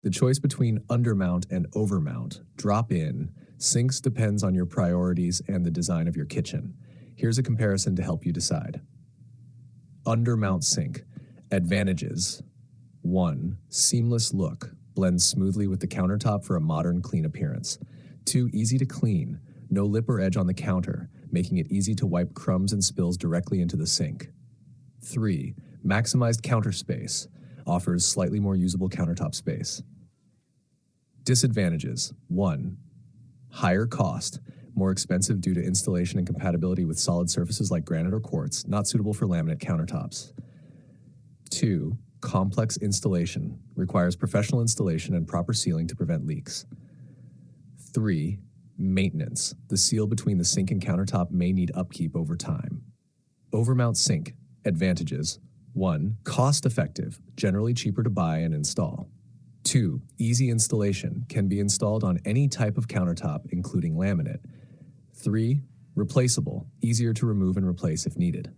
The choice between undermount and overmount, drop-in, sinks depends on your priorities and the design of your kitchen. Here's a comparison to help you decide. Undermount sink. Advantages. 1. Seamless look. Blends smoothly with the countertop for a modern, clean appearance. 2. Easy to clean. No lip or edge on the counter, making it easy to wipe crumbs and spills directly into the sink. 3. Maximized counter space. Offers slightly more usable countertop space. Disadvantages. 1. Higher cost. More expensive due to installation and compatibility with solid surfaces like granite or quartz, not suitable for laminate countertops. 2. Complex installation. Requires professional installation and proper sealing to prevent leaks. 3. Maintenance. The seal between the sink and countertop may need upkeep over time. Overmount sink. Advantages. 1. Cost-effective. Generally cheaper to buy and install. 2. Easy installation. Can be installed on any type of countertop, including laminate. 3. Replaceable. Easier to remove and replace if needed.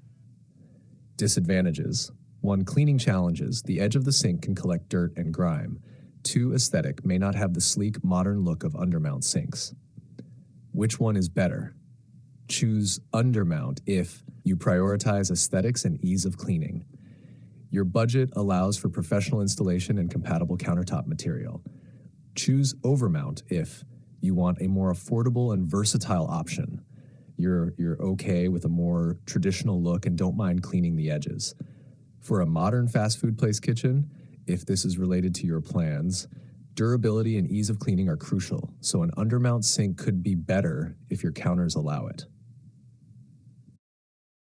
Disadvantages. 1. Cleaning challenges. The edge of the sink can collect dirt and grime. 2. Aesthetic. May not have the sleek, modern look of undermount sinks. Which one is better? Choose undermount if you prioritize aesthetics and ease of cleaning. Your budget allows for professional installation and compatible countertop material. Choose overmount if you want a more affordable and versatile option. You're okay with a more traditional look and don't mind cleaning the edges. For a modern fast food place kitchen, if this is related to your plans, durability and ease of cleaning are crucial, so an undermount sink could be better if your counters allow it.